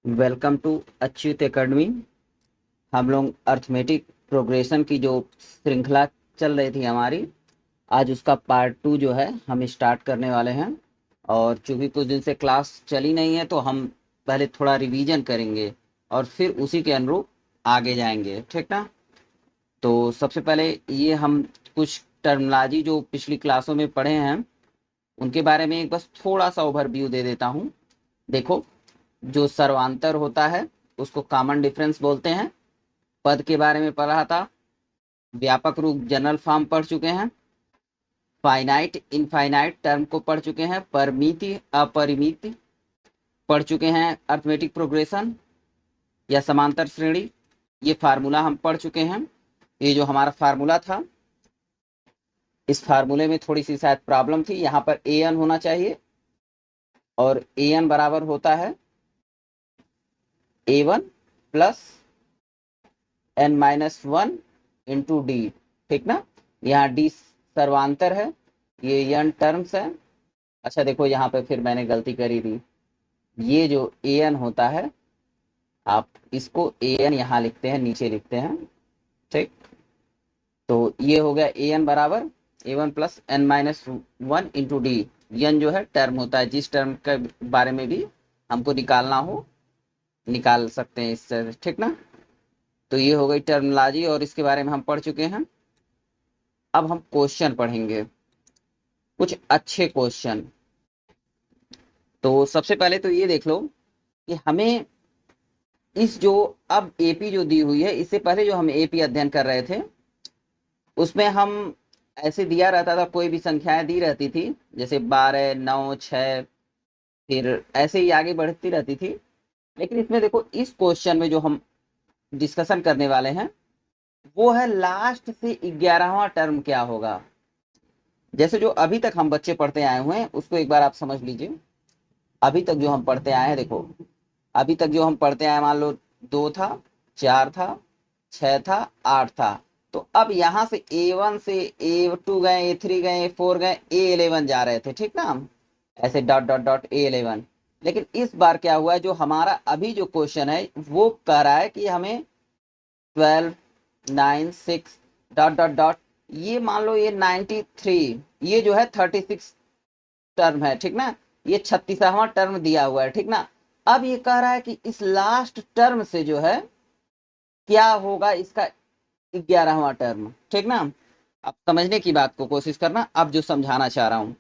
Welcome to Achyut academy. हम लोग arithmetic progression की जो श्रृंखला चल रही थी हमारी, आज उसका पार्ट 2 जो है हम स्टार्ट करने वाले हैं। और चूंकि कुछ दिन से क्लास चली नहीं है तो हम पहले थोड़ा रिवीजन करेंगे और फिर उसी के अनुरूप आगे जाएंगे, ठीक ना। तो सबसे पहले ये हम कुछ टर्मिनोलॉजी जो पिछली क्लासों में पढ़े हैं उनके बारे में एक बस थोड़ा सा ओवरव्यू दे देता हूँ। देखो, जो सर्वांतर होता है उसको कॉमन डिफरेंस बोलते हैं। पद के बारे में पढ़ा था, व्यापक रूप जनरल फॉर्म पढ़ चुके हैं। फाइनाइट इनफाइनाइट टर्म को पढ़ चुके हैं। परिमित अपरिमित पढ़ चुके हैं। अर्थमेटिक प्रोग्रेशन या समांतर श्रेणी, ये फार्मूला हम पढ़ चुके हैं। ये जो हमारा फार्मूला था, इस फार्मूले में थोड़ी सी शायद प्रॉब्लम थी। यहाँ पर ए एन होना चाहिए और ए एन बराबर होता है a one plus n minus one into d, ठीक ना। यहाँ डी सर्वांतर है, ये एन टर्म्स है। अच्छा देखो, यहाँ पे फिर मैंने गलती करी थी। ये जो ए एन होता है, आप इसको ए एन यहाँ लिखते हैं, नीचे लिखते हैं, ठीक। तो ये हो गया ए एन बराबर a one plus n minus one into d. N जो है टर्म होता है, जिस टर्म के बारे में भी हमको निकालना हो निकाल सकते हैं इससे, ठीक ना। तो ये हो गई टर्मिनोलॉजी और इसके बारे में हम पढ़ चुके हैं। अब हम क्वेश्चन पढ़ेंगे, कुछ अच्छे क्वेश्चन। तो सबसे पहले तो ये देख लो कि हमें इस जो अब एपी जो दी हुई है, इससे पहले जो हम एपी अध्ययन कर रहे थे उसमें हम ऐसे दिया रहता था, कोई भी संख्याएं दी रहती थी, जैसे 12 9 6, फिर ऐसे ही आगे बढ़ती रहती थी। लेकिन इसमें देखो, इस क्वेश्चन में जो हम डिस्कशन करने वाले हैं वो है लास्ट से 11वां टर्म क्या होगा। जैसे जो अभी तक हम बच्चे पढ़ते आए हुए हैं उसको एक बार आप समझ लीजिए। अभी तक जो हम पढ़ते आए हैं, देखो अभी तक जो हम पढ़ते आए, मान लो 2 था, 4 था, 6 था, 8 था। तो अब यहाँ से A1 से A2 गए, A3 गए, A4 गए, A11 जा रहे थे, ठीक ना। ऐसे डॉट डॉट डॉट A11। लेकिन इस बार क्या हुआ है, जो हमारा अभी जो क्वेश्चन है वो कह रहा है कि हमें 12 9 6 डॉट डॉट डॉट, ये मान लो ये 93, ये जो है 36 टर्म है, ठीक ना। ये 36वां टर्म दिया हुआ है, ठीक ना। अब ये कह रहा है कि इस लास्ट टर्म से जो है क्या होगा इसका 11वां टर्म, ठीक ना। अब समझने की बात को कोशिश करना। अब जो समझाना चाह रहा हूं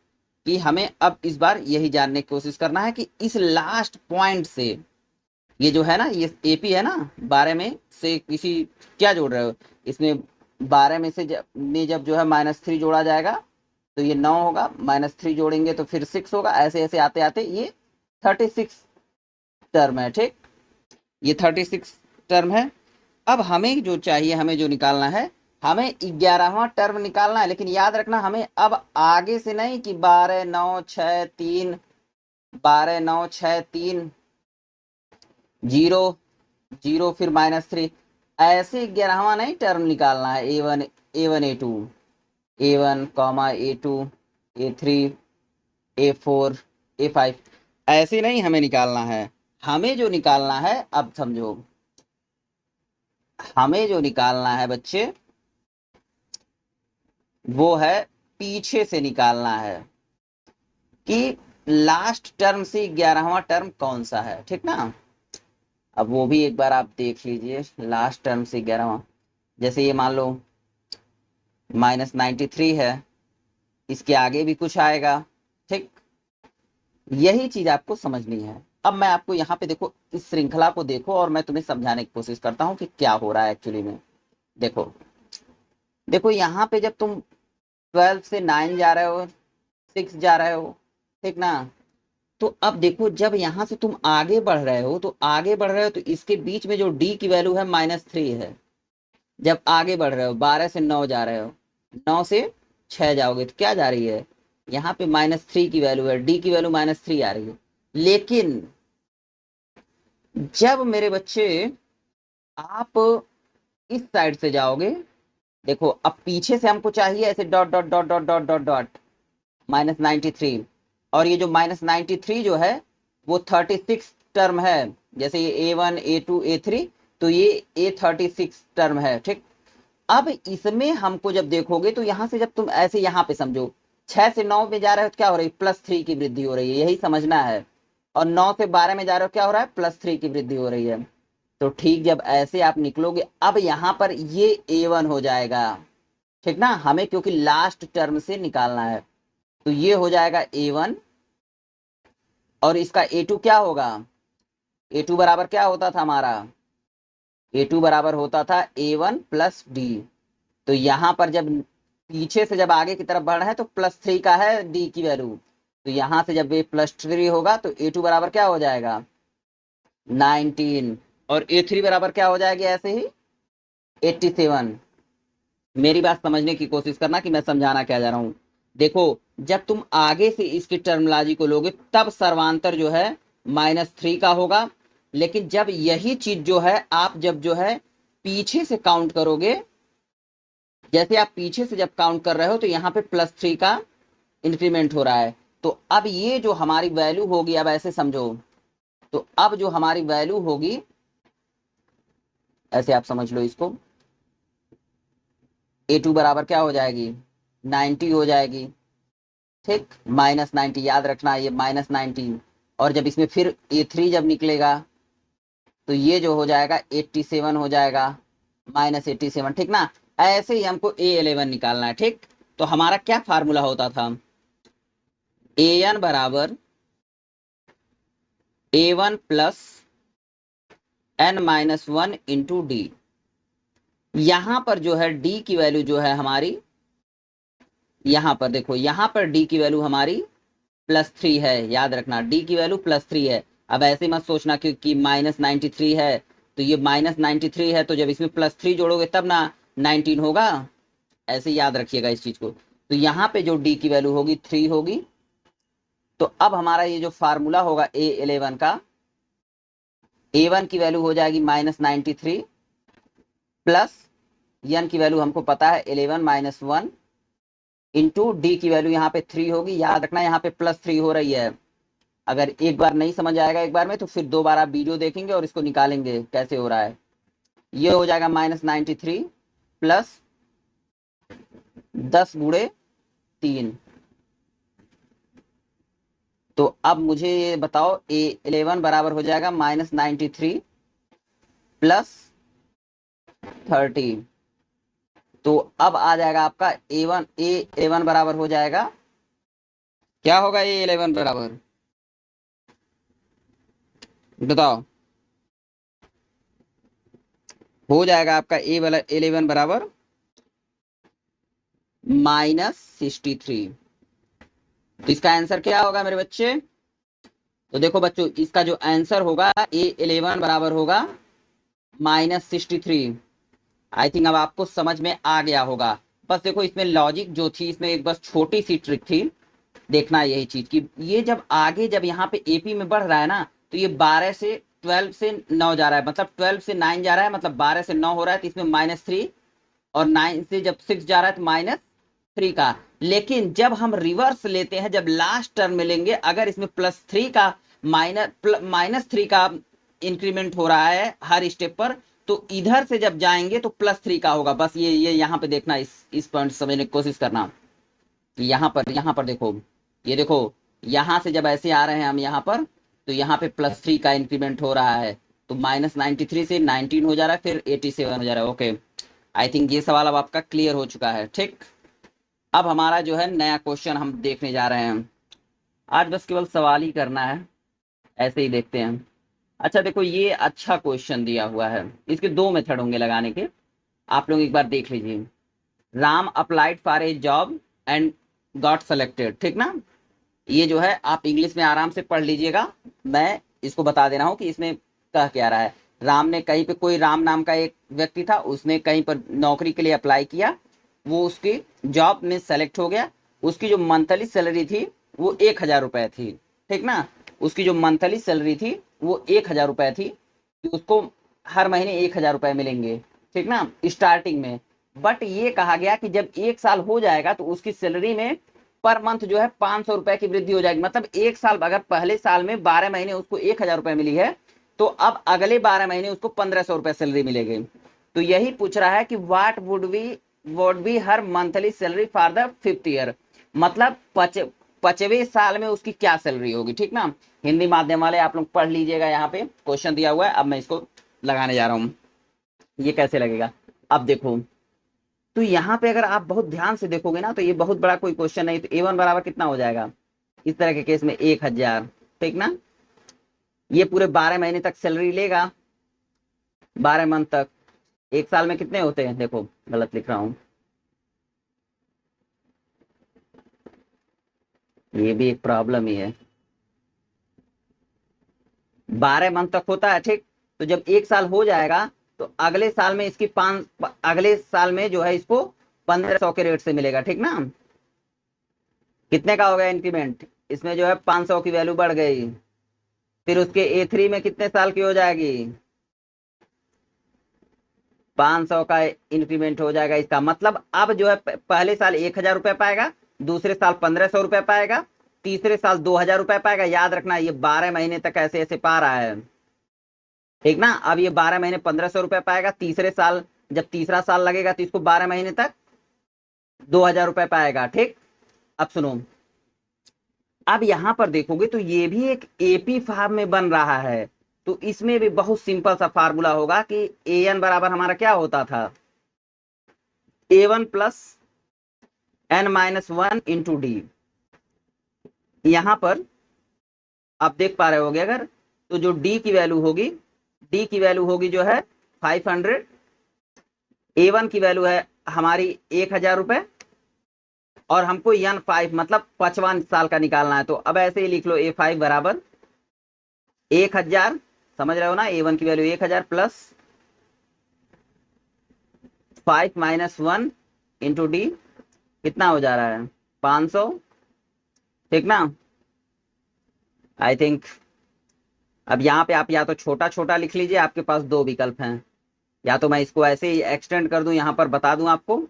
कि हमें अब इस बार यही जानने की कोशिश करना है कि इस लास्ट पॉइंट से, ये जो है ना, ये एपी है ना, 12 में से किसी क्या जोड़ रहे हो इसमें, 12 में से जब जो है -3 जोड़ा जाएगा तो ये 9 होगा, -3 जोड़ेंगे तो फिर 6 होगा, ऐसे ऐसे आते आते ये 36 टर्म है, ठीक। ये 36 टर्म है। अब हमें जो चाहिए, हमें जो निकालना है, हमें 11वां टर्म निकालना है। लेकिन याद रखना, हमें अब आगे से नहीं कि 12 9 6 3, 12 9 6 3 0 0 फिर -3, ऐसे 11वां नहीं टर्म निकालना है। A1 A1 A2 A1 comma A2 A3 A4 A5, ऐसे नहीं हमें निकालना है। हमें जो निकालना है, अब समझो, हमें जो निकालना है बच्चे, वो है पीछे से निकालना है कि लास्ट टर्म से 11वां टर्म कौन सा है, ठीक ना। अब वो भी एक बार आप देख लीजिए, लास्ट टर्म से 11वां। जैसे ये मान लो -93 है, इसके आगे भी कुछ आएगा, ठीक। यही चीज आपको समझनी है। अब मैं आपको यहाँ पे देखो, इस श्रृंखला को देखो और मैं तुम्हें समझाने की कोशिश करता हूँ कि क्या हो रहा है एक्चुअली में। देखो देखो, यहाँ पे जब तुम 12 से 9 जा रहे हो, 6 जा रहे हो, ठीक ना। तो अब देखो, जब यहाँ से तुम आगे बढ़ रहे हो तो आगे बढ़ रहे हो तो इसके बीच में जो डी की वैल्यू है -3 है। जब आगे बढ़ रहे हो, 12 से 9 जा रहे हो, 9 से 6 जाओगे तो क्या जा रही है, यहाँ पे -3 की वैल्यू है, डी की वैल्यू -3 आ रही है। लेकिन जब मेरे बच्चे आप इस साइड से जाओगे, देखो अब पीछे से हमको चाहिए ऐसे dot dot dot dot dot dot dot -93, और ये जो -93 जो है वो 36 टर्म है, जैसे ये A1 A2 A3, तो ये A36 टर्म है, ठीक। अब इसमें हमको जब देखोगे तो यहां से जब तुम ऐसे यहाँ पे समझो 6 से 9 में जा रहे हो तो क्या हो रही है, +3 की वृद्धि हो रही है, यही समझना है। और 9 से 12 में जा रहे हो, क्या हो रहा है, +3 की वृद्धि हो रही है। तो ठीक जब ऐसे आप निकलोगे, अब यहाँ पर ये A1 हो जाएगा, ठीक ना, हमें क्योंकि लास्ट टर्म से निकालना है, तो ये हो जाएगा A1। और इसका A2 क्या होगा, A2 बराबर क्या होता था हमारा, A2 बराबर होता था A1 + D। तो यहां पर जब पीछे से जब आगे की तरफ बढ़ रहे हैं तो +3 का है D की वैल्यू, तो यहां से जब ये +3 होगा तो A2 बराबर क्या हो जाएगा, 19। और A3 बराबर क्या हो जाएगी, ऐसे ही 87। मेरी बात समझने की कोशिश करना कि मैं समझाना क्या जा रहा हूं। देखो, जब तुम आगे से इसकी टर्मिनोलॉजी को लोगे तब सर्वांतर जो है -3 का होगा, लेकिन जब यही चीज जो है आप जब जो है पीछे से काउंट करोगे, जैसे आप पीछे से जब काउंट कर रहे हो तो यहाँ पे +3 का इंक्रीमेंट हो रहा है। तो अब ये जो हमारी वैल्यू होगी, अब ऐसे समझो, तो अब जो हमारी वैल्यू होगी, ऐसे आप समझ लो इसको, A2 बराबर क्या हो जाएगी, 90 हो जाएगी, ठीक, -90 याद रखना, ये -90। और जब इसमें फिर A3 जब निकलेगा तो ये जो हो जाएगा 87 हो जाएगा, -87, ठीक ना। ऐसे ही हमको A11 निकालना है, ठीक। तो हमारा क्या फार्मूला होता था, AN बराबर A1 + n-1 इंटू D। यहां पर जो है D की वैल्यू जो है हमारी, यहां पर देखो, यहां पर D की वैल्यू हमारी +3 है, याद रखना D की वैल्यू +3 है। अब ऐसे मत सोचना कि -93 है, तो ये -93 है, तो जब इसमें +3 जोड़ोगे तब ना 19 होगा, ऐसे याद रखिएगा इस चीज को। तो यहाँ पे जो D की वैल्यू होगी 3 होगी। तो अब हमारा ये जो फार्मूला होगा A11 का, A1 की वैल्यू हो जाएगी -93 प्लस n की वैल्यू हमको पता है 11 - 1 इंटू D की वैल्यू यहाँ पे 3 होगी। याद रखना यहाँ पे +3 हो रही है। अगर एक बार नहीं समझ आएगा एक बार में, तो फिर 2 बार आप वीडियो देखेंगे और इसको निकालेंगे कैसे हो रहा है। ये हो जाएगा -93 प्लस 10 × 3। तो अब मुझे ये बताओ, A11 बराबर हो जाएगा -93 प्लस 30। तो अब आ जाएगा आपका A11 बराबर हो जाएगा, क्या होगा A11 बराबर, बताओ। हो जाएगा आपका A11 बराबर -63। तो इसका आंसर क्या होगा मेरे बच्चे, तो देखो बच्चों, इसका जो आंसर होगा A11 बराबर होगा -63। आई थिंक अब आपको समझ में आ गया होगा। बस देखो, इसमें लॉजिक जो थी, इसमें एक बस छोटी सी ट्रिक थी, देखना यही चीज कि ये जब आगे जब यहाँ पे AP में बढ़ रहा है ना, तो ये 12 से 12 से 9 जा रहा है, मतलब 12 से 9 जा रहा है, मतलब 12 से 9 हो रहा है, तो इसमें -3। और 9 से जब 6 जा रहा है तो -3 का। लेकिन जब हम रिवर्स लेते हैं, जब लास्ट टर्म में लेंगे, अगर इसमें +3 का -3 का इंक्रीमेंट हो रहा है हर स्टेप पर, तो इधर से जब जाएंगे तो +3 का होगा। बस ये यहाँ पे देखना, इस पॉइंट समझने की कोशिश करना। यहाँ पर देखो, ये देखो, यहाँ से जब ऐसे आ रहे हैं हम यहाँ पर, तो यहाँ पे +3 का इंक्रीमेंट हो रहा है, तो -93 से 19 हो जा रहा है, फिर 87 हो जा रहा है। ओके, आई थिंक ये सवाल अब आपका क्लियर हो चुका है, ठीक। अब हमारा जो है नया क्वेश्चन हम देखने जा रहे हैं। आज बस केवल सवाल ही करना है, ऐसे ही देखते हैं। अच्छा देखो, ये अच्छा क्वेश्चन दिया हुआ है, इसके 2 मेथड होंगे लगाने के, आप लोग एक बार देख लीजिए। Ram applied for a job and got selected, ठीक ना। ये जो है आप इंग्लिश में आराम से पढ़ लीजिएगा, मैं इसको बता दे रहा हूँ कि इसमें कह क्या रहा है। राम ने कहीं पे, कोई राम नाम का एक व्यक्ति था, उसने कहीं पर नौकरी के लिए अप्लाई किया, वो उसकी जॉब में सेलेक्ट हो गया। उसकी जो मंथली सैलरी थी वो 1000 रुपए थी, ठीक ना। उसकी जो मंथली सैलरी थी वो 1000 रुपए थी, कि उसको हर महीने 1000 रुपए मिलेंगे, ठीक ना, स्टार्टिंग में। बट ये कहा गया कि जब 1 साल हो जाएगा तो उसकी सैलरी में पर मंथ जो है 500 रुपए की वृद्धि हो जाएगी। मतलब एक साल, अगर पहले साल में 12 महीने उसको 1000 रुपए मिली है, तो अब अगले 12 महीने उसको 1500 रुपए सैलरी मिलेगी। तो यही पूछ रहा है कि what would be her monthly salary for the 5th year, मतलब 5वें साल में उसकी क्या सैलरी होगी। ठीक ना, हिंदी माध्यम वाले आप लोग पढ़ लीजिएगा, यहाँ पे क्वेश्चन दिया हुआ है। अब मैं इसको लगाने जा रहा हूँ, ये कैसे लगेगा। अब देखो, तो यहाँ पे अगर आप बहुत ध्यान से देखोगे ना, तो ये बहुत बड़ा कोई क्वेश्चन नहीं। तो A1 बराबर कितना हो जाएगा इस तरह के केस में, 1000। ठीक ना, ये पूरे 12 महीने तक सैलरी लेगा, 12 मंथ तक। एक साल में कितने होते हैं, देखो गलत लिख रहा हूं, ये भी एक प्रॉब्लम ही है। 12 मंथ तक होता है, ठीक। तो जब एक साल हो जाएगा, तो अगले साल में इसकी अगले साल में जो है इसको 1500 के रेट से मिलेगा। ठीक ना, कितने का हो गया इंक्रीमेंट, इसमें जो है 500 की वैल्यू बढ़ गई। फिर उसके A3 में कितने साल की हो जाएगी, 500 का इंक्रीमेंट हो जाएगा। इसका मतलब अब जो है पहले साल 1000 रुपए पाएगा, दूसरे साल 1500 रुपए पाएगा, तीसरे साल 2000 रुपए पाएगा। याद रखना, ये 12 महीने तक ऐसे ऐसे पा रहा है। ठीक ना, अब ये 12 महीने 1500 रुपए पाएगा, तीसरे साल जब तीसरा साल लगेगा तो इसको 12 महीने तक 2000 रुपए पाएगा। ठीक, अब सुनो, अब यहां पर देखोगे तो ये भी एक एपी फॉर्म में बन रहा है। तो इसमें भी बहुत सिंपल सा फार्मूला होगा कि एन बराबर हमारा क्या होता था, A1 plus n-1 into D. यहां पर आप देख पा रहे होगे अगर, तो जो डी की वैल्यू होगी, डी की वैल्यू होगी जो है 500, A1 की वैल्यू है हमारी 1000 रुपए, और हमको N5 मतलब 55 साल का निकालना है। तो अब ऐसे ही लिख लो, A5 बराबर 1000, समझ रहे हो ना, A1 की वैल्यू 1000 प्लस 5-1 इंटू डी, कितना हो जा रहा है 500। ठीक ना, आई थिंक अब यहाँ पे आप या तो छोटा छोटा लिख लीजिए, आपके पास दो विकल्प हैं, या तो मैं इसको ऐसे ही एक्सटेंड कर दूं, यहाँ पर बता दूं आपको,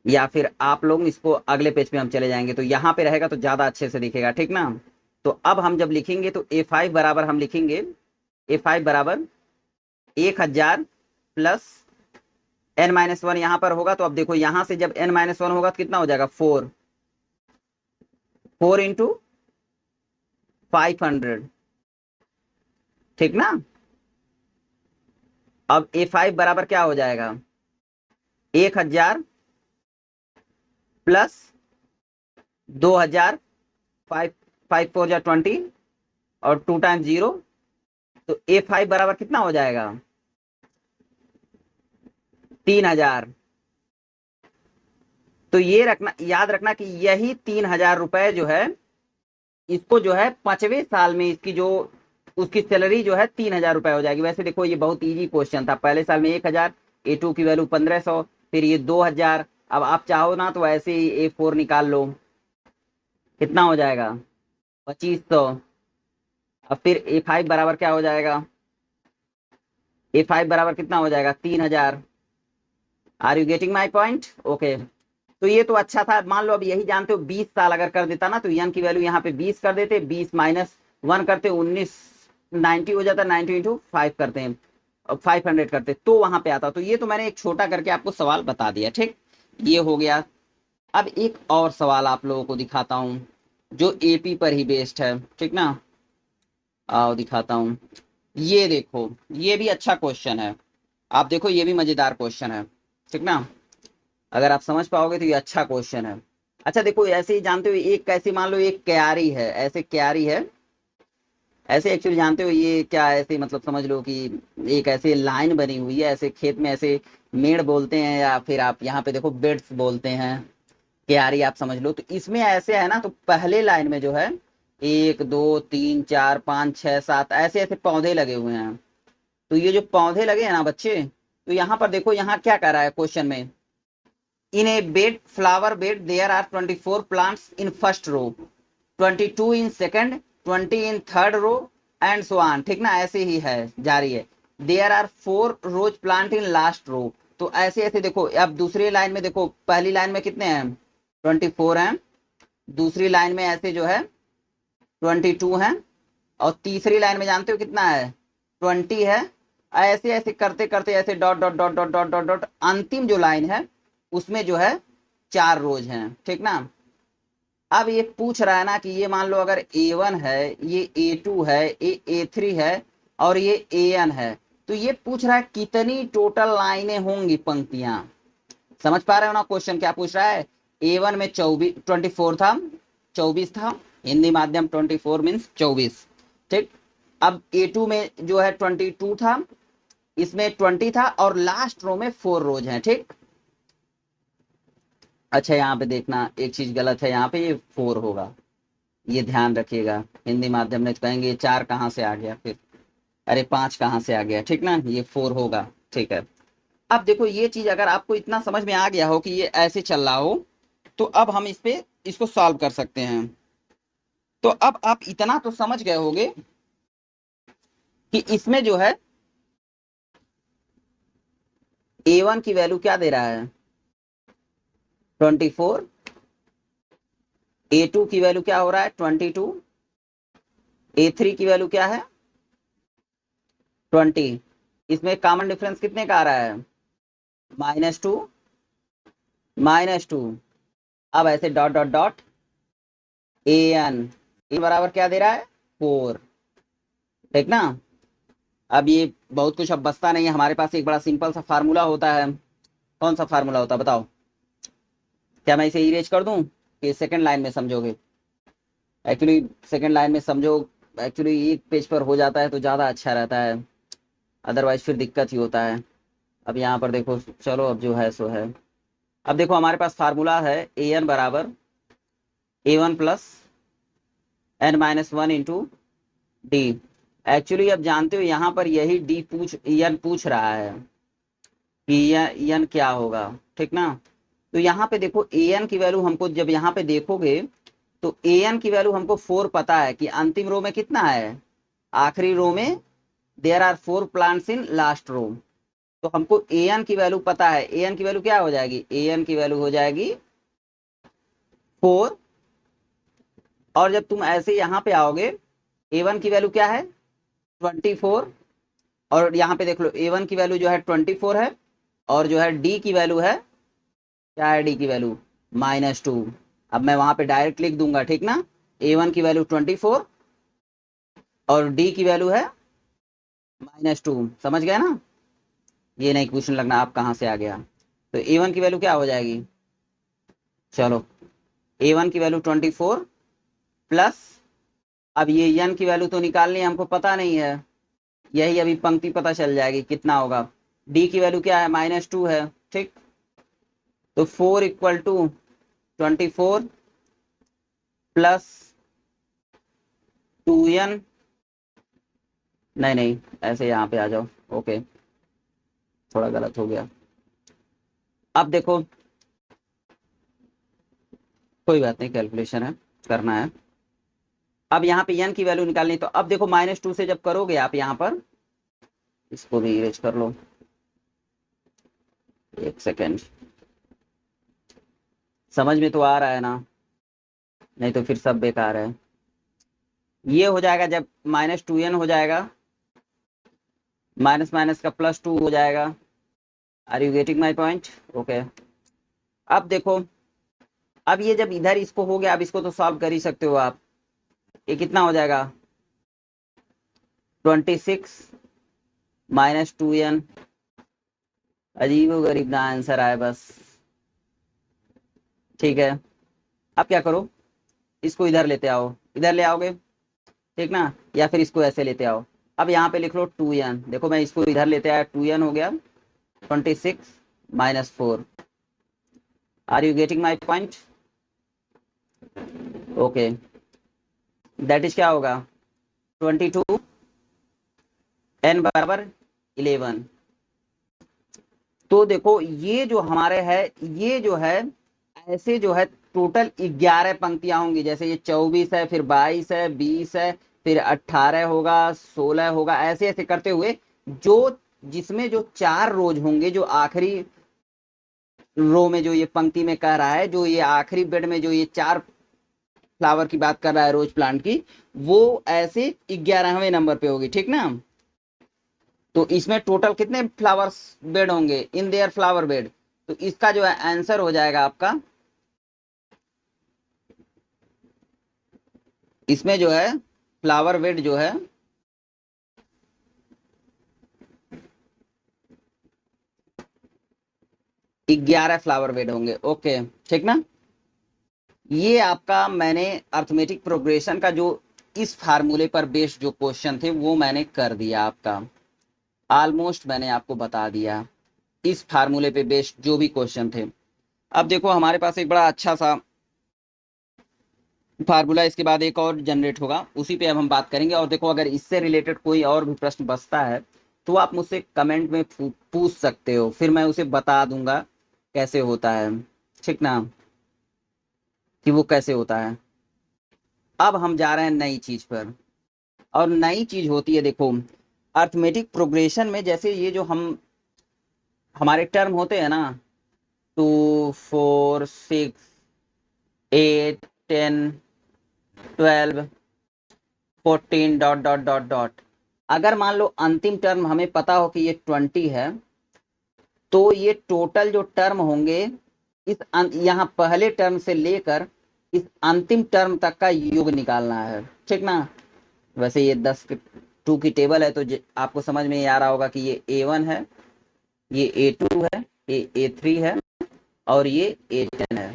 या फिर आप लोग इसको अगले पेज पे हम चले जाएंगे, तो यहाँ पे रहेगा तो ज्यादा अच्छे से दिखेगा। ठीक ना, तो अब हम जब लिखेंगे तो A5 बराबर हम लिखेंगे, A5 बराबर 1000 प्लस n-1 यहाँ पर होगा। तो अब देखो, यहाँ से जब n-1 होगा तो कितना हो जाएगा, 4 इंटू 500। ठीक ना, अब A5 बराबर क्या हो जाएगा, 1000 प्लस 2000, 5 4 जा 20 और 2 टाइम्स 0, तो A5 बराबर कितना हो जाएगा, 3000। तो ये रखना, याद रखना कि यही 3000 रुपए जो है, इसको जो है 5वें साल में इसकी जो उसकी सैलरी जो है 3000 रुपए हो जाएगी। वैसे देखो, ये बहुत इजी क्वेश्चन था, पहले साल में 1000, A2 की वैल्यू 1500, फिर ये 2000। अब आप चाहो ना तो ऐसे ही A4 निकाल लो, कितना हो जाएगा 2500। अब फिर A5 बराबर क्या हो जाएगा, A5 बराबर कितना हो जाएगा 3000। Are you getting my point, okay. तो ये तो अच्छा था। मान लो अब यही जानते हो, 20 साल अगर कर देता ना, तो यन की वैल्यू यहाँ पे 20 कर देते, 20-1 करते 19, 90 हो जाता, 90 इंटू 5 करते हैं, 500 करते तो वहां पे आता। तो ये तो मैंने एक छोटा करके आपको सवाल बता दिया। ठीक, ये हो गया। अब एक और सवाल आप लोगों को दिखाता हूं, जो एपी पर ही बेस्ड है। ठीक ना, आओ दिखाता हूं। ये देखो, ये भी अच्छा क्वेश्चन है, आप देखो ये भी मजेदार क्वेश्चन है। ठीक ना, अगर आप समझ पाओगे तो ये अच्छा क्वेश्चन है। अच्छा देखो, ऐसे ही जानते हो, एक कैसे मान लो एक क्यारी है, ऐसे क्यारी है, ऐसे एक्चुअली जानते हो ये क्या, ऐसे मतलब समझ लो कि एक ऐसे लाइन बनी हुई है, ऐसे खेत में, ऐसे मेड़ बोलते हैं, या फिर आप यहाँ पे देखो बेड्स बोलते हैं, क्यारी आप समझ लो। तो इसमें ऐसे है ना, तो पहले लाइन में जो है 1 2 3 4 5 6 7 ऐसे ऐसे पौधे लगे हुए हैं। तो ये जो पौधे लगे हैं ना बच्चे, तो यहाँ पर देखो, यहाँ क्या कर रहा है क्वेश्चन में, in a bed, flower bed, there are 24 plants in first row, 22 in second, 20 in third row and so on। ठीक ना, ऐसे ही है, जारी है। there are 4 rose plant in last row। तो ऐसे ऐसे देखो, अब दूसरी लाइन में देखो, पहली लाइन में कितने हैं 24 है, दूसरी लाइन में ऐसे जो है 22 है, और तीसरी लाइन में जानते हो कितना है 20 है। ऐसे ऐसे करते करते ऐसे dot dot dot dot dot dot dot अंतिम जो लाइन है उसमें जो है 4 रोज हैं, ठीक ना। अब ये पूछ रहा है ना कि ये मान लो अगर A1 है, ये A2 है, ये A3 है और ये AN है, तो ये पूछ रहा है कितनी टोटल लाइनें होंगी, पंक्तियां। समझ पा रहे हो ना क्वेश्चन क्या पूछ रहा है। A1 में 24 था, 24 था, हिंदी माध्यम 24 मीन्स 24, ठीक। अब A2 में जो है 22 था, इसमें 20 था और लास्ट रो में 4 रोज हैं, ठीक। अच्छा यहाँ पे देखना एक चीज गलत है, यहाँ पे ये 4 होगा, ये ध्यान रखिएगा। हिंदी माध्यम में तो कहेंगे ये 4 कहाँ से आ गया, फिर अरे 5 कहाँ से आ गया, ठीक ना, ये 4 होगा, ठीक है। अब देखो ये चीज अगर आपको इतना समझ में आ गया हो कि ये ऐसे चल रहा हो, तो अब हम इस पे इसको सॉल्व कर सकते हैं। तो अब आप इतना तो समझ गए होंगे कि इसमें जो है A1 की वैल्यू क्या दे रहा है 24, A2 की वैल्यू क्या हो रहा है 22, A3 की वैल्यू क्या है 20। इसमें कॉमन डिफरेंस कितने का आ रहा है -2, -2। अब ऐसे डॉट डॉट डॉट AN, ये बराबर क्या दे रहा है 4, ठीक ना। अब ये बहुत कुछ अब बचता नहीं है, हमारे पास एक बड़ा सिंपल सा फार्मूला होता है। कौन सा फार्मूला होता है बताओ। क्या मैं इसे इरेज कर दूं कि सेकंड लाइन में समझोगे। एक्चुअली सेकंड लाइन में समझो, एक्चुअली एक पेज पर हो जाता है तो ज़्यादा अच्छा रहता है, अदरवाइज फिर दिक्कत ही होता है। अब यहाँ पर देखो, चलो अब जो है सो है। अब देखो हमारे पास फार्मूला है AN बराबर A1 plus N-1 into D. Actually अब जानते हो यहाँ पर यही डी EN पूछ रहा है कि EN क्या होगा, ठीक ना। तो यहाँ पे देखो AN की वैल्यू हमको, जब यहाँ पे देखोगे तो AN की वैल्यू हमको 4 पता है कि अंतिम रो में कितना है, आखिरी रो में there are 4 plants in last row. तो हमको AN की वैल्यू पता है, AN की वैल्यू क्या हो जाएगी, AN की वैल्यू हो जाएगी 4। और जब तुम ऐसे यहाँ पे आओगे, A1 की वैल्यू क्या है 24, और यहाँ पे देख लो A1 की वैल्यू जो है 24 है, और जो है D की वैल्यू है, क्या है D की वैल्यू -2। अब मैं वहां पे डायरेक्ट लिख दूंगा, ठीक ना। A1 की वैल्यू 24 और D की वैल्यू है -2, समझ गए ना। ये नहीं क्वेश्चन लगना आप कहाँ से आ गया। तो A1 की वैल्यू क्या हो जाएगी, चलो A1 की वैल्यू 24 प्लस, अब ये N की वैल्यू तो निकालनी है, हमको पता नहीं है, यही अभी पंक्ति पता चल जाएगी कितना होगा। D की वैल्यू क्या है -2 है, ठीक। तो 4 इक्वल टू 24 प्लस 2N, नहीं नहीं ऐसे यहाँ पे आ जाओ, ओके थोड़ा गलत हो गया। अब देखो कोई बात नहीं, कैलकुलेशन है, करना है। अब यहाँ पे N की वैल्यू निकालनी, तो अब देखो -2 से जब करोगे आप यहाँ पर, इसको भी इरेज कर लो, एक सेकेंड, समझ में तो आ रहा है ना, नहीं तो फिर सब बेकार है। ये हो जाएगा जब -2N हो जाएगा, माइनस माइनस का +2 हो जाएगा। Are you getting my point, okay. अब देखो, अब ये जब इधर इसको हो गया, अब इसको तो सॉल्व कर ही सकते हो आप। ये कितना हो जाएगा 26 -2N, अजीब गरीब ना आंसर आए बस, ठीक है। अब क्या करो, इसको इधर लेते आओ, इधर ले आओगे, ठीक ना, या फिर इसको ऐसे लेते आओ। अब यहाँ पे लिख लो 2N, देखो मैं इसको इधर लेते आया, 2N हो गया 26 -4। Are you getting my point, okay. That is क्या होगा 22, N बराबर 11। तो देखो ये जो हमारे है, ये जो है ऐसे जो है टोटल 11 पंक्तियां होंगी, जैसे ये 24 है, फिर 22 है, 20 है, फिर 18 होगा, 16 होगा, ऐसे ऐसे करते हुए जो जिसमें जो 4 रोज होंगे, जो आखिरी रो में जो ये पंक्ति में कह रहा है, जो ये आखिरी बेड में जो ये 4 फ्लावर की बात कर रहा है रोज प्लांट की, वो ऐसे 11वें नंबर पे होगी, ठीक ना। तो इसमें टोटल कितने फ्लावर्स बेड होंगे इन देयर फ्लावर बेड, तो इसका जो है आंसर हो जाएगा आपका, इसमें जो है फ्लावर बेड जो है 11 फ्लावर बेड होंगे। ओके, ठीक ना। ये आपका मैंने अर्थमेटिक प्रोग्रेशन का जो इस फार्मूले पर बेस्ड जो क्वेश्चन थे वो मैंने कर दिया आपका, ऑलमोस्ट मैंने आपको बता दिया इस फार्मूले पे बेस्ड जो भी क्वेश्चन थे। अब देखो हमारे पास एक बड़ा अच्छा सा फार्मूला इसके बाद एक और जनरेट होगा, उसी पे अब हम बात करेंगे। और देखो अगर इससे रिलेटेड कोई और भी प्रश्न बचता है तो आप मुझसे कमेंट में पूछ सकते हो, फिर मैं उसे बता दूंगा कैसे होता है, ठीक ना, कि वो कैसे होता है। अब हम जा रहे हैं नई चीज पर, और नई चीज होती है देखो अर्थमेटिक प्रोग्रेशन में, जैसे ये जो हम हमारे टर्म होते हैं ना 2 4 6 8 10 12 14 डॉट डॉट डॉट डॉट, अगर मान लो अंतिम टर्म हमें पता हो कि ये 20 है, तो ये टोटल जो टर्म होंगे इस यहाँ पहले टर्म से लेकर इस अंतिम टर्म तक का योग निकालना है, ठीक ना। वैसे ये 2 की टेबल है तो आपको समझ में आ रहा होगा कि ये A1 है, ये A2 है, ये A3 है और ये A10 है।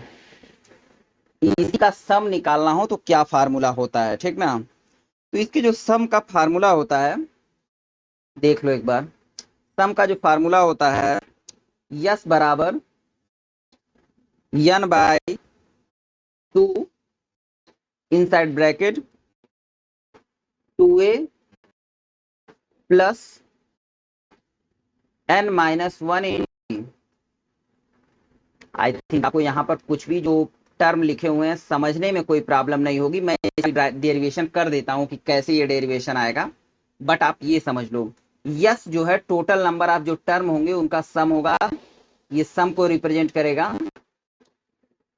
इसी का सम निकालना हो तो क्या फार्मूला होता है, ठीक ना। तो इसके जो सम का फार्मूला होता है देख लो एक बार, सम का जो फार्मूला होता है यस बराबर n by 2 inside bracket 2a plus n minus 1 I think आपको यहाँ पर कुछ भी जो टर्म लिखे हुए हैं समझने में कोई प्रॉब्लम नहीं होगी। मैं डेरिवेशन कर देता हूँ कि कैसे ये डेरिवेशन आएगा, बट आप ये समझ लो यस जो है टोटल नंबर ऑफ जो टर्म होंगे उनका सम होगा, ये सम को रिप्रेजेंट करेगा।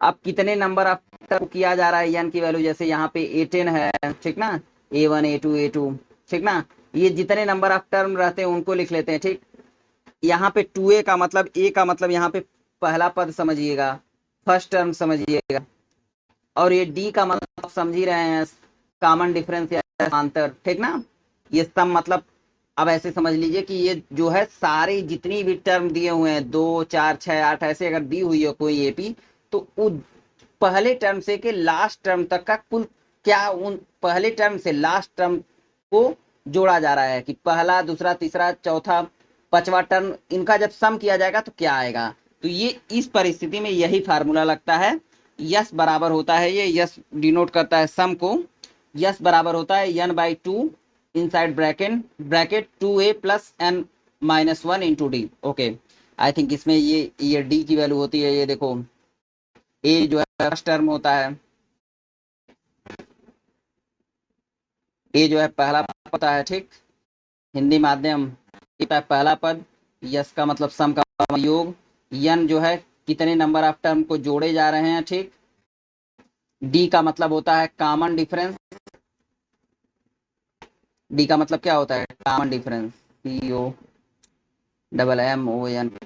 अब कितने नंबर ऑफ टर्म किया जा रहा है एन की वैल्यू, जैसे यहाँ पे A10 है, ठीक ना, A1 A2 A2, ठीक ना, ये जितने नंबर ऑफ टर्म रहते हैं उनको लिख लेते हैं, ठीक। यहाँ पे 2a का मतलब a का मतलब यहाँ पे पहला पद समझिएगा, फर्स्ट टर्म समझिएगा, और ये d का मतलब समझ ही रहे हैं कॉमन डिफरेंस या अंतर, ठीक ना। ये सब मतलब अब ऐसे समझ लीजिए कि ये जो है सारे जितनी भी टर्म दिए हुए हैं 2 4 6 8 ऐसे अगर दी हुई है कोई एपी, तो पहले टर्म से के लास्ट टर्म तक का कुल क्या उन पहले टर्म से लास्ट टर्म को जोड़ा जा रहा है कि पहला दूसरा तीसरा चौथा पांचवा टर्म, इनका जब सम किया जाएगा तो क्या आएगा। तो ये इस परिस्थिति में यही फार्मूला लगता है, यस बराबर होता है, ये यस डिनोट करता है सम को, यस बराबर होता है n by 2 inside bracket 2a plus n minus 1 into d. Okay, I think इसमें ये d की वैल्यू होती है, ये देखो a जो है फर्स्ट टर्म होता है, a जो है पहला पद होता है, ठीक, हिंदी माध्यम होता है पहला पद, यस का मतलब सम का योग, n जो है कितने नंबर ऑफ टर्म को जोड़े जा रहे हैं, ठीक, डी का मतलब होता है कॉमन डिफरेंस, डी का मतलब क्या होता है common difference, COMMON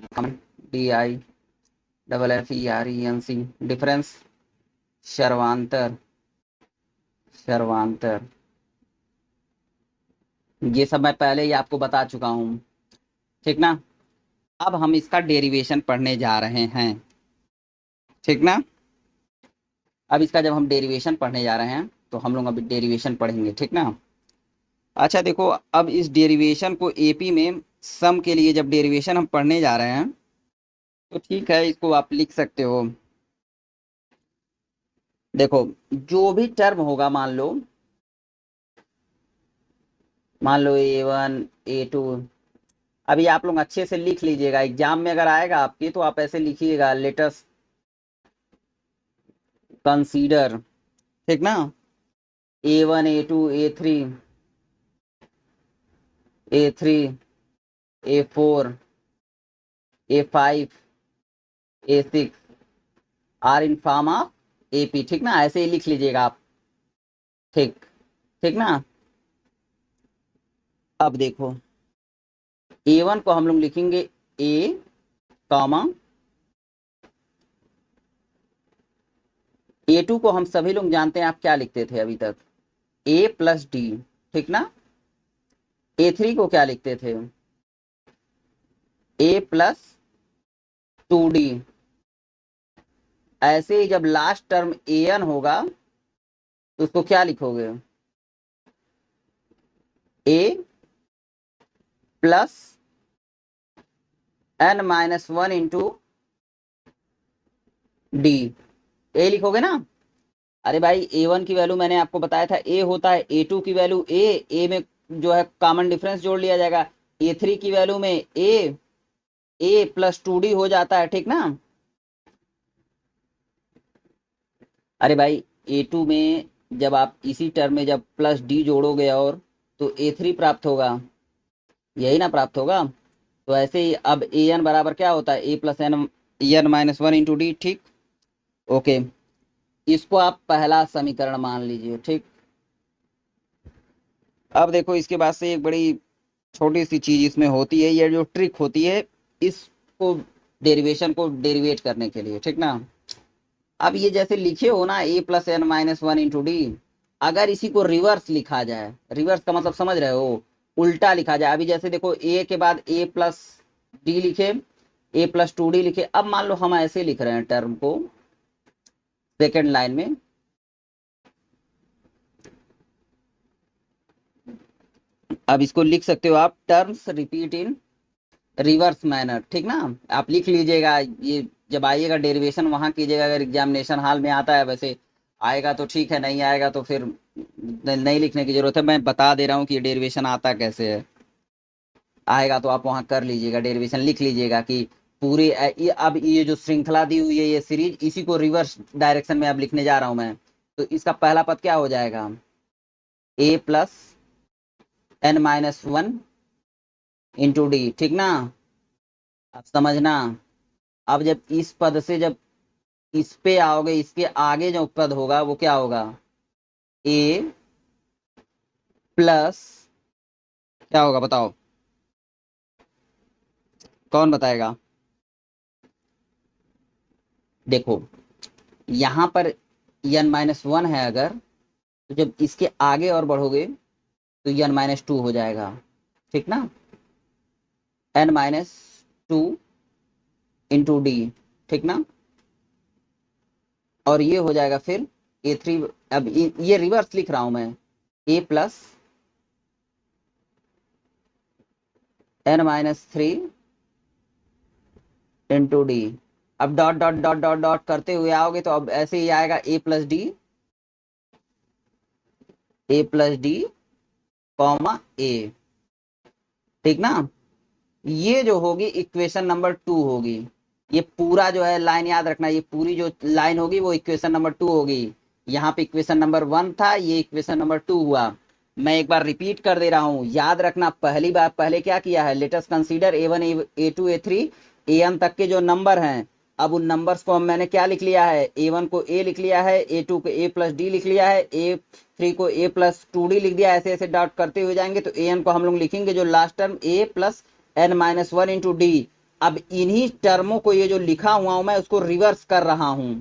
common DIFFERENC difference, सर्वांतर सर्वांतर, ये सब मैं पहले ही आपको बता चुका हूं, ठीक ना। अब हम इसका डेरिवेशन पढ़ने जा रहे हैं, ठीक ना। अब इसका जब हम डेरिवेशन पढ़ने जा रहे हैं तो हम लोग अभी डेरिवेशन पढ़ेंगे, ठीक ना। अच्छा देखो अब इस डेरिवेशन को एपी में सम के लिए जब डेरिवेशन हम पढ़ने जा रहे हैं तो ठीक है, इसको आप लिख सकते हो। देखो जो भी टर्म होगा, मान लो A1 A2, अभी आप लोग अच्छे से लिख लीजिएगा, एग्जाम में अगर आएगा आपके तो आप ऐसे लिखिएगा लेटस कंसीडर, ठीक ना, A1 A2 A3 A3 A4 A5 A6 are in form of AP, ठीक ना, ऐसे ही लिख लीजिएगा आप। ठीक, ठीक ना। अब देखो A1 को हम लोग लिखेंगे A कॉमा, A2 को हम सभी लोग जानते हैं, आप क्या लिखते थे अभी तक, A प्लस डी, ठीक ना। A3 को क्या लिखते थे, A प्लस 2D। ऐसे ही जब लास्ट टर्म AN होगा तो उसको क्या लिखोगे, A plus N-1 into d, a लिखोगे ना। अरे भाई A1 की वैल्यू मैंने आपको बताया था A होता है, A2 की वैल्यू A में जो है कॉमन डिफरेंस जोड़ लिया जाएगा, A3 की वैल्यू में A प्लस 2D हो जाता है, ठीक ना। अरे भाई A2 में जब आप इसी टर्म में जब प्लस डी जोड़ोगे और तो A3 प्राप्त होगा, यही ना प्राप्त होगा। तो ऐसे ही अब AN बराबर क्या होता है, A plus N-1 into d, ठीक। ओके, इसको आप पहला समीकरण मान लीजिए, ठीक। अब देखो इसके बाद से एक बड़ी छोटी सी चीज इसमें होती है, ये जो ट्रिक होती है इसको डेरिवेशन को डेरिवेट करने के लिए, ठीक ना। अब ये जैसे लिखे हो ना A+N-1 इंटू डी, अगर इसी को रिवर्स लिखा जाए, रिवर्स का मतलब समझ रहे हो, उल्टा लिखा जाए। अभी जैसे देखो A के बाद A प्लस डी लिखे, A प्लस 2D लिखे। अब मान लो हम ऐसे लिख रहे हैं टर्म को सेकेंड लाइन में, अब इसको लिख सकते हो आप terms repeat in reverse manner, ठीक ना। आप लिख लीजिएगा, ये जब आइएगा डेरिवेशन वहां कीजिएगा, अगर एग्जामिनेशन हॉल में आता है, वैसे आएगा तो ठीक है, नहीं आएगा तो फिर नहीं लिखने की जरूरत है। मैं बता दे रहा हूँ कि ये डेरिवेशन आता कैसे है। आएगा तो आप वहां कर लीजिएगा, डेरिवेशन लिख लीजिएगा कि पूरे अब ये जो श्रृंखला दी हुई है ये सीरीज, इसी को रिवर्स डायरेक्शन में अब लिखने जा रहा हूं मैं। तो इसका पहला पद क्या हो जाएगा, A+N-1 इंटू डी, ठीक ना। अब समझना, अब जब इस पद से जब इस पे आओगे, इसके आगे जो पद होगा वो क्या होगा, A प्लस, क्या होगा बताओ, कौन बताएगा। देखो यहां पर N-1 है, अगर तो जब इसके आगे और बढ़ोगे तो N-2 हो जाएगा, ठीक ना। N-2 इंटू डी, ठीक ना। और ये हो जाएगा फिर A3। अब ये रिवर्स लिख रहा हूं मैं, A+N-3 इंटू डी। अब dot dot dot dot dot करते हुए आओगे तो अब ऐसे ही आएगा A+D कॉमा A, ठीक ना। ये जो होगी इक्वेशन नंबर 2 होगी। ये पूरा जो है लाइन याद रखना, ये पूरी जो लाइन होगी वो इक्वेशन नंबर 2 होगी। यहाँ पे इक्वेशन नंबर 1 था, ये इक्वेशन नंबर 2 हुआ। मैं एक बार रिपीट कर दे रहा हूं, याद रखना। पहली बार पहले क्या किया है, let us consider A1 A2 A3 AN तक के जो नंबर हैं। अब उन नंबर्स को मैंने क्या लिख लिया है, A1 को A लिख लिया है, A2 को A+D लिख लिया है, A3 को A+2D लिख दिया। ऐसे ऐसे डॉट करते हुए जाएंगे तो AN को हम लोग लिखेंगे जो last term A+N-1 into D. अब इन्हीं टर्मों को ये जो लिखा हुआ हूं मैं उसको रिवर्स कर रहा हूं,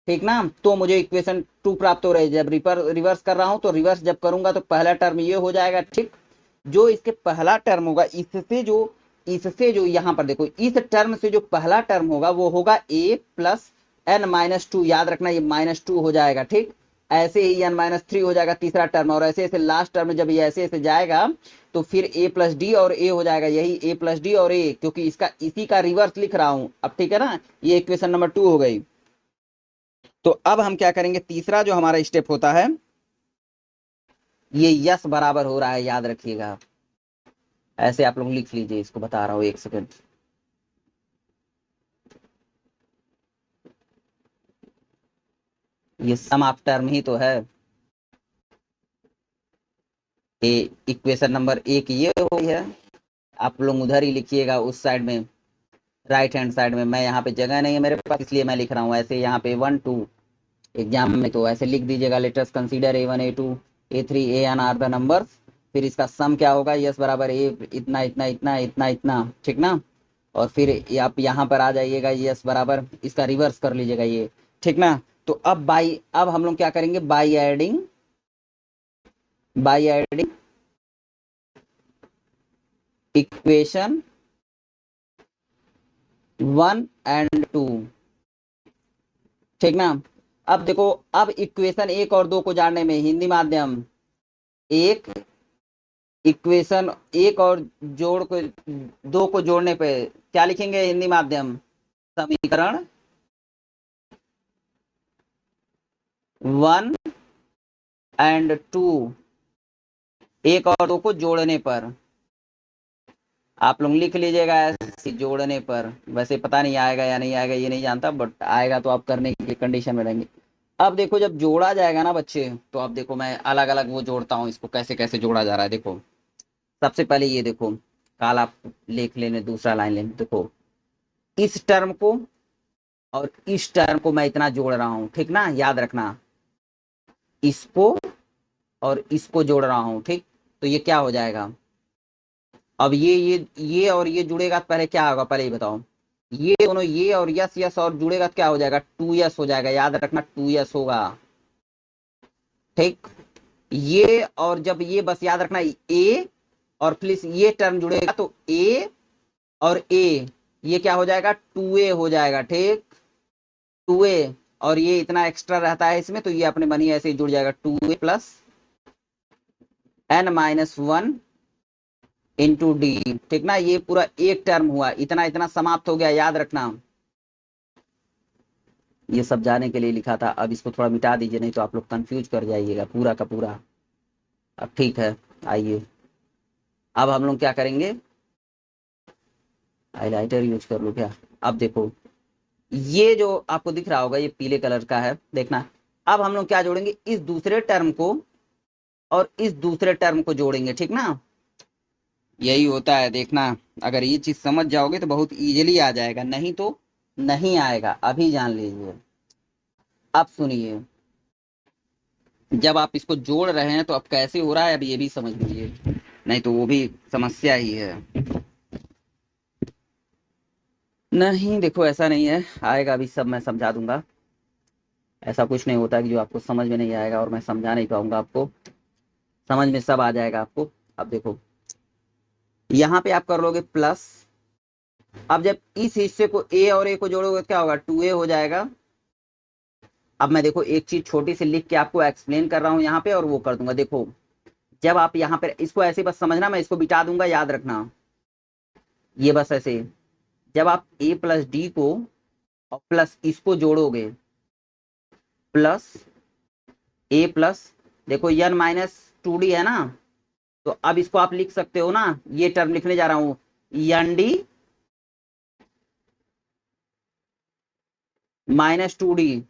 ठीक ना। तो मुझे इक्वेशन 2 प्राप्त हो रही है। जब रिवर्स कर रहा हूं तो रिवर्स जब करूंगा तो पहला टर्म ये हो जाएगा, ठीक। जो इसके पहला टर्म होगा, इससे जो यहाँ पर देखो, इस टर्म से जो पहला टर्म होगा वो होगा A+N-2। याद रखना ये -2 हो जाएगा, ठीक। ऐसे ही N-3 हो जाएगा तीसरा टर्म, और ऐसे ऐसे लास्ट टर्म जब ये ऐसे ऐसे जाएगा तो फिर A+D और A हो जाएगा। यही A+D और A, क्योंकि इसका इसी का रिवर्स लिख रहा हूं अब, ठीक है ना। ये इक्वेशन नंबर 2 हो गई। तो अब हम क्या करेंगे, तीसरा जो हमारा स्टेप होता है, ये यस बराबर हो रहा है, याद रखिएगा। ऐसे आप लोग लिख लीजिए, इसको बता रहा हूं, एक सेकंड। ये सम ऑफ टर्म ही तो है। ये इक्वेशन नंबर 1 ये हो है। आप लोग उधर ही लिखिएगा उस साइड में, राइट हैंड साइड में। मैं यहाँ पे जगह नहीं है मेरे पास, इसलिए मैं लिख रहा हूँ ऐसे। यहाँ पे 1 2 एग्जाम में तो ऐसे लिख दीजिएगा, let's consider A1 A2 A3 AN are the numbers. फिर इसका सम क्या होगा, यस बराबर ए इतना इतना इतना इतना इतना, ठीक ना। और फिर आप यहाँ पर आ जाइएगा, यस बराबर इसका रिवर्स कर लीजिएगा ये, ठीक ना। तो अब हम लोग क्या करेंगे, बाई एडिंग इक्वेशन 1 एंड 2, ठीक ना। अब देखो, अब इक्वेशन 1 और 2 को जानने में हिंदी माध्यम, एक इक्वेशन 1 और जोड़ को 2 को जोड़ने पे क्या लिखेंगे हिंदी माध्यम, समीकरण 1 एंड 2, 1 और 2 को जोड़ने पर आप लोग लिख लीजिएगा ऐसे, जोड़ने पर। वैसे पता नहीं आएगा या नहीं आएगा ये नहीं जानता, बट आएगा तो आप करने की कंडीशन में रहेंगे। अब देखो जब जोड़ा जाएगा ना बच्चे, तो अब देखो मैं अलग अलग वो जोड़ता हूँ इसको, कैसे कैसे जोड़ा जा रहा है देखो। सबसे पहले ये देखो, काल आप लिख लेने, दूसरा लाइन लेने, देखो इस टर्म को और इस टर्म को मैं इतना जोड़ रहा हूं, ठीक ना, याद रखना। इसको और इसको जोड़ रहा हूं, ठीक। तो ये क्या हो जाएगा, अब ये और ये जुड़ेगा तो पहले क्या होगा, पहले ही बताओ। ये दोनों, ये और यस यस और जुड़ेगा तो क्या हो जाएगा, 2s हो जाएगा, याद रखना 2s होगा, ठीक। ये और जब ये, बस याद रखना ए और प्लस ये टर्म जुड़ेगा तो ए और ए, ये क्या हो जाएगा, 2a हो जाएगा, ठीक। 2a और ये इतना एक्स्ट्रा रहता है इसमें, तो ये अपने बनी ऐसे ही जुड़ जाएगा, 2a plus n-1 into d, ठीक ना। ये पूरा एक टर्म हुआ, इतना इतना समाप्त हो गया, याद रखना। ये सब जाने के लिए लिखा था। अब इसको थोड़ा मिटा दीजिए, नहीं तो आप लोग कंफ्यूज कर जाइएगा पूरा का पूरा। अब ठीक है, आइए अब हम लोग क्या करेंगे, हाइलाइटर यूज कर लो क्या। अब देखो ये जो आपको दिख रहा होगा ये पीले कलर का है, देखना। अब हम लोग क्या जोड़ेंगे, इस दूसरे टर्म को और इस दूसरे टर्म को जोड़ेंगे, ठीक ना। यही होता है, देखना। अगर ये चीज समझ जाओगे तो बहुत इजीली आ जाएगा, नहीं तो नहीं आएगा, अभी जान लीजिए। अब सुनिए, जब आप इसको जोड़ रहे हैं तो अब कैसे हो रहा है अब ये भी समझ लीजिए, नहीं तो वो भी समस्या ही है। नहीं देखो ऐसा नहीं है, आएगा अभी सब मैं समझा दूंगा। ऐसा कुछ नहीं होता कि जो आपको समझ में नहीं आएगा और मैं समझा नहीं पाऊंगा आपको, समझ में सब आ जाएगा आपको। अब देखो यहाँ पे आप कर लोगे प्लस, अब जब इस हिस्से को ए और ए को जोड़ोगे तो क्या होगा, 2a हो जाएगा। अब मैं देखो एक चीज छोटी सी लिख के आपको एक्सप्लेन कर रहा हूं यहाँ पे, और वो कर दूंगा। देखो जब आप यहाँ पे इसको ऐसे बस समझना, मैं इसको बिटा दूंगा, याद रखना। ये बस ऐसे, जब आप a प्लस डी को और प्लस इसको जोड़ोगे, प्लस a प्लस, देखो n-2d है ना, तो अब इसको आप लिख सकते हो ना, ये टर्म लिखने जा रहा हूं, n-d -2d।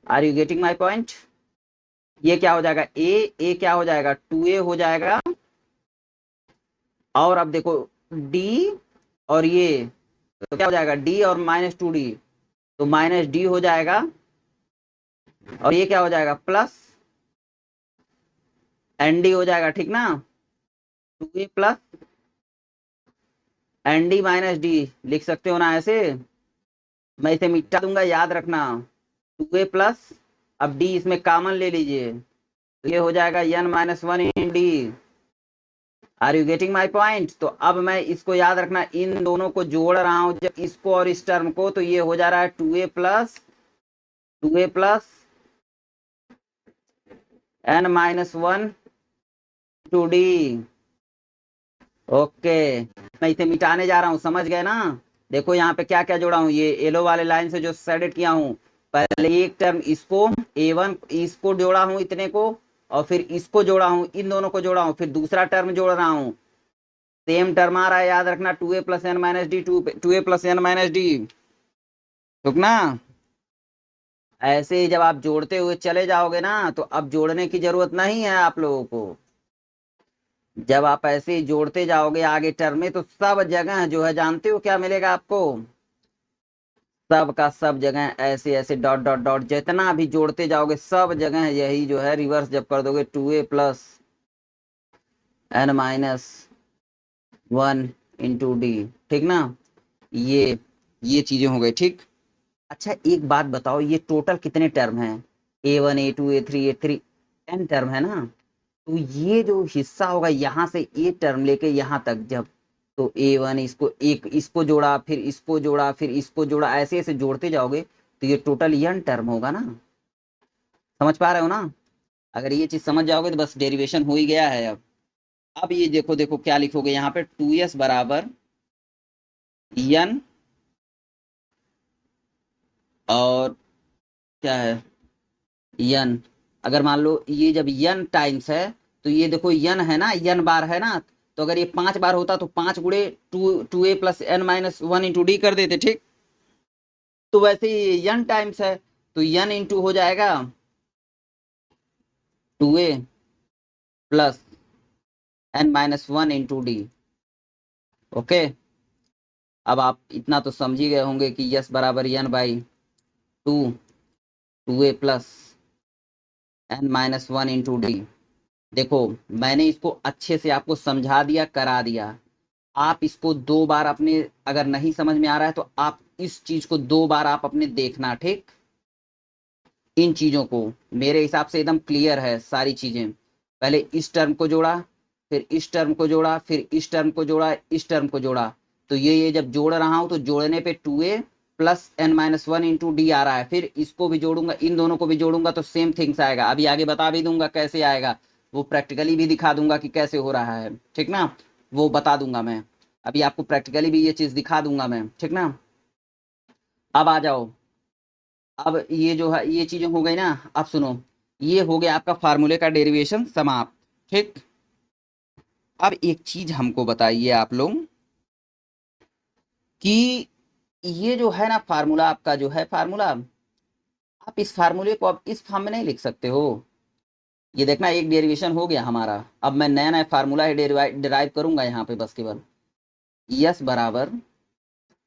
Are you getting my point. ये क्या हो जाएगा, ए क्या हो जाएगा, 2a हो जाएगा। और अब देखो डी और ये, तो क्या हो जाएगा, डी और -2d, तो -d हो जाएगा। और ये क्या हो जाएगा, प्लस nd हो जाएगा, ठीक ना। 2a प्लस nd -d लिख सकते हो ना ऐसे। मैं इसे मिटा दूंगा, याद रखना। 2a प्लस, अब d इसमें कॉमन ले लीजिए, तो ये हो जाएगा n-1 इन डी। Are you getting my point. तो अब मैं इसको याद रखना, इन दोनों को जोड़ रहा हूं जब इसको और इस टर्म को, तो ये हो जा रहा है 2a plus n-1 to D. Okay, मैं इसे मिटाने जा रहा हूं, समझ गए ना। देखो यहाँ पे क्या क्या जोड़ा हूं, ये येलो वाले लाइन से जो सेलेक्ट किया हूं, पहले एक टर्म इसको a1 इसको जोड़ा हूं इतने को, और फिर इसको जोड़ा हूं, इन दोनों को जोड़ा हूं, फिर दूसरा टर्म जोड़ रहा हूं, सेम टर्म आ रहा है, याद रखना 2a plus n-d, 2a plus n-d, ठीक ना। ऐसे ही जब आप जोड़ते हुए चले जाओगे ना, तो अब जोड़ने की जरूरत नहीं है आप लोगों को, जब आप ऐसे ही जोड़ते जाओगे आगे टर्म में तो सब जगह जो है जानते हो क्या मिलेगा आपको, सब का सब जगह ऐसे ऐसे डॉट डॉट डॉट जितना भी जोड़ते जाओगे सब जगह यही जो है रिवर्स जब कर दोगे 2a plus n minus 1 × d, ठीक ना। ये चीजें हो गई, ठीक। अच्छा एक बात बताओ, ये टोटल कितने टर्म हैं, a1 a2 a3 a3 n term है ना। तो ये जो हिस्सा होगा यहाँ से ए टर्म लेके यहाँ तक जब, तो a1 इसको एक इसको जोड़ा फिर इसको जोड़ा फिर इसको जोड़ा ऐसे ऐसे जोड़ते जाओगे तो ये टोटल n टर्म होगा ना। समझ पा रहे हो ना। अगर ये चीज समझ जाओगे तो बस डेरिवेशन हो ही गया है। अब ये देखो देखो क्या लिखोगे यहाँ पे 2s बराबर n और क्या है n। अगर मान लो ये जब n टाइम्स है तो ये देखो n है ना, n बार है ना, तो अगर ये 5 बार होता तो 5 गुणे 2a plus n minus 1 × d कर देते, ठीक। तो वैसे ही n टाइम्स है तो n इंटू हो जाएगा 2a plus n minus 1 × d। Okay, अब आप इतना तो समझ ही गए होंगे कि यस बराबर n/2 2a plus n minus 1 × d। देखो मैंने इसको अच्छे से आपको समझा दिया, करा दिया। आप इसको 2 बार अपने, अगर नहीं समझ में आ रहा है तो आप इस चीज को 2 बार आप अपने देखना, ठीक। इन चीजों को मेरे हिसाब से एकदम क्लियर है सारी चीजें। पहले इस टर्म को जोड़ा फिर इस टर्म को जोड़ा फिर इस टर्म को जोड़ा इस टर्म को जोड़ा, तो ये जब जोड़ रहा हूं तो जोड़ने पे 2a plus n minus 1 × d आ रहा है। फिर इसको भी जोड़ूंगा, इन दोनों को भी जोड़ूंगा तो सेम थिंग्स आएगा। अभी आगे बता भी दूंगा कैसे आएगा, वो प्रैक्टिकली भी दिखा दूंगा कि कैसे हो रहा है, ठीक ना। वो बता दूंगा मैं, अभी आपको प्रैक्टिकली भी ये चीज दिखा दूंगा मैं, ठीक ना। अब आ जाओ, अब ये जो है ये चीजें हो गई ना। अब सुनो, ये हो गया आपका फार्मूले का डेरिवेशन समाप्त, ठीक। अब एक चीज हमको बताइए आप लोग कि ये जो है ना फार्मूला, आपका जो है फार्मूला, आप इस फार्मूले को अब इस फॉर्म में नहीं लिख सकते हो। ये देखना एक डेरिवेशन हो गया हमारा, अब मैं नया नया फार्मूला ही डिराइव करूंगा यहाँ पे बस केवल। यस बराबर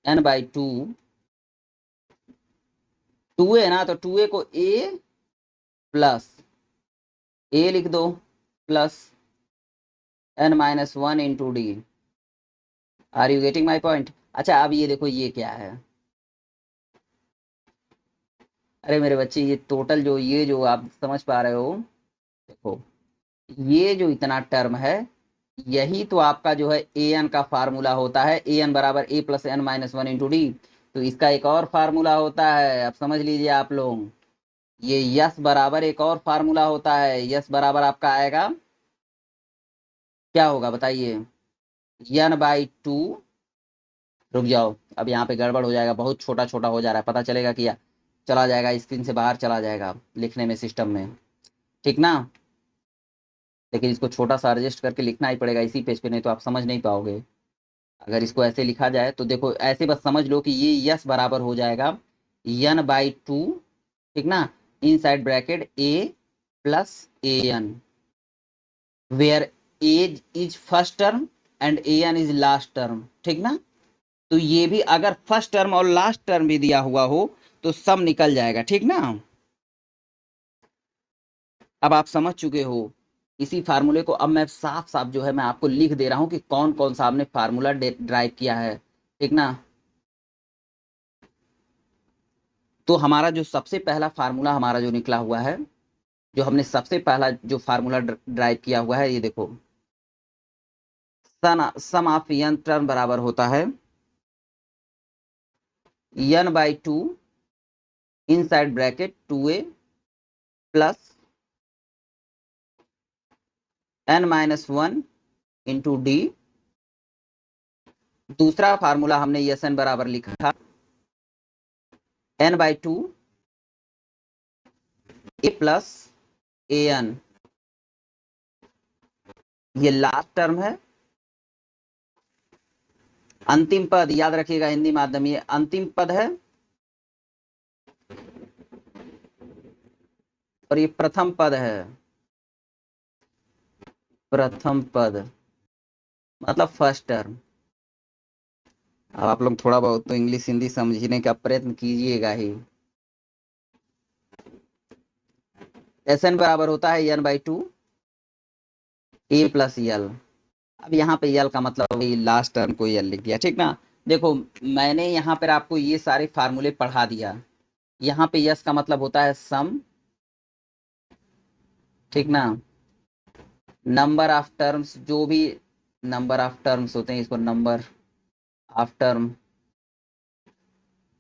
n/2, 2a ना, तो 2a को a प्लस a लिख दो plus n minus 1 × d। Are you getting my point. अच्छा अब ये देखो ये क्या है, अरे मेरे बच्चे ये टोटल जो ये जो आप समझ पा रहे हो, देखो ये जो इतना टर्म है यही तो आपका जो है ए एन का फार्मूला होता है। ए एन बराबर ए प्लस एन माइनस 1 × d। तो इसका एक और फार्मूला होता है, अब समझ लीजिए आप लोग। ये यस बराबर एक और फार्मूला होता है, यस बराबर आपका आएगा क्या होगा बताइए, n/2। रुक जाओ, अब यहाँ पे गड़बड़ हो जाएगा, बहुत छोटा छोटा हो जा रहा है, पता चलेगा कि चला जाएगा स्क्रीन से बाहर चला जाएगा लिखने में सिस्टम में, ठीक ना। लेकिन इसको छोटा सा एडजस्ट करके लिखना ही पड़ेगा इसी पेज पे, नहीं तो आप समझ नहीं पाओगे। अगर इसको ऐसे लिखा जाए तो देखो ऐसे बस समझ लो कि ये यस बराबर हो जाएगा n/2, ठीक ना, inside bracket a plus a n, where as is first term and a n is last term, ठीक ना। तो ये भी अगर फर्स्ट टर्म और लास्ट टर्म भी दिया हुआ हो तो सब निकल जाएगा, ठीक ना। अब आप समझ चुके हो इसी फार्मूले को। अब मैं साफ साफ जो है मैं आपको लिख दे रहा हूं कि कौन कौन सा आपने फार्मूला ड्राइव किया है, ठीक ना। तो हमारा जो सबसे पहला फार्मूला हमारा जो निकला हुआ है, जो हमने सबसे पहला जो फार्मूला ड्राइव किया हुआ है, ये देखो सम ऑफ n टर्म बराबर होता है n/2 inside bracket 2a plus n minus 1 × d। दूसरा फार्मूला हमने यस एन बराबर लिखा था n/2 a plus a n, ये लास्ट टर्म है। अंतिम पद याद रखिएगा हिंदी माध्यम, ये अंतिम पद है और ये प्रथम पद है, प्रथम पद। मतलब फर्स्ट टर्म। अब आप लोग थोड़ा बहुत तो इंग्लिश हिंदी समझने का प्रयत्न कीजिएगा ही। एस एन बराबर होता है n by two a plus l. अब यहाँ पे यल का मतलब लास्ट टर्म को यल लिख दिया, ठीक ना। देखो मैंने यहाँ पर आपको ये सारे फार्मूले पढ़ा दिया। यहाँ पे यस का मतलब होता है सम, ठीक ना। नंबर ऑफ टर्म्स, जो भी नंबर ऑफ टर्म्स होते हैं, इसको नंबर ऑफ टर्म,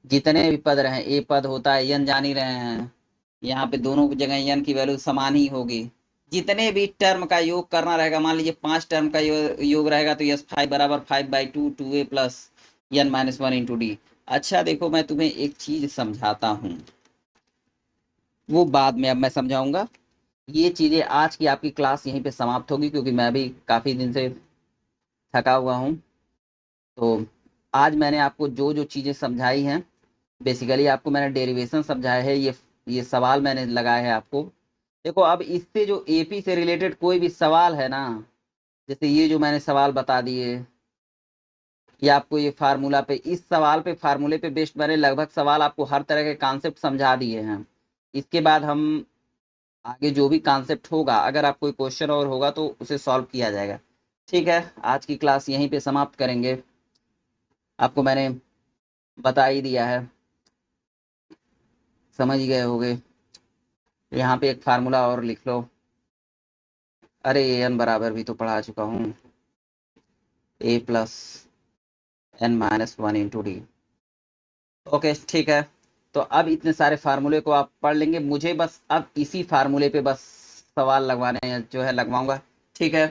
जितने भी पद रहे, ए पद होता है एन, जान ही रहे हैं। यहाँ पे दोनों जगह एन की वैल्यू समान ही होगी। जितने भी टर्म का योग करना रहेगा, मान लीजिए 5 टर्म का योग रहेगा, तो यस 5 बराबर 5/2 2a plus n minus 1 into d. अच्छा देखो, मैं तुम्हें एक चीज समझाता हूँ, वो बाद में अब मैं समझाऊंगा। ये चीजें आज की आपकी क्लास यहीं पे समाप्त होगी, क्योंकि मैं भी काफी दिन से थका हुआ हूँ। तो आज मैंने आपको जो जो चीजें समझाई हैं, बेसिकली आपको मैंने डेरिवेशन समझाया है, ये सवाल मैंने लगाए हैं आपको। देखो अब इससे जो एपी से रिलेटेड कोई भी सवाल है ना, जैसे ये जो मैंने सवाल बता दिए, या आपको ये फार्मूला पे, इस सवाल पे फार्मूले पे बेस्ड मैंने लगभग सवाल आपको हर तरह के कॉन्सेप्ट समझा दिए हैं। इसके बाद हम आगे जो भी कॉन्सेप्ट होगा, अगर आप कोई क्वेश्चन और होगा तो उसे सॉल्व किया जाएगा। ठीक है, आज की क्लास यहीं पे समाप्त करेंगे। आपको मैंने बता ही दिया है, समझ ही गए होगे। यहाँ पे एक फार्मूला और लिख लो। अरे एन बराबर भी तो पढ़ा चुका हूँ, a plus n minus 1 into d. Okay ठीक है, तो अब इतने सारे फार्मूले को आप पढ़ लेंगे। मुझे बस अब इसी फार्मूले पे बस सवाल लगवाने जो है लगवाऊंगा, ठीक है।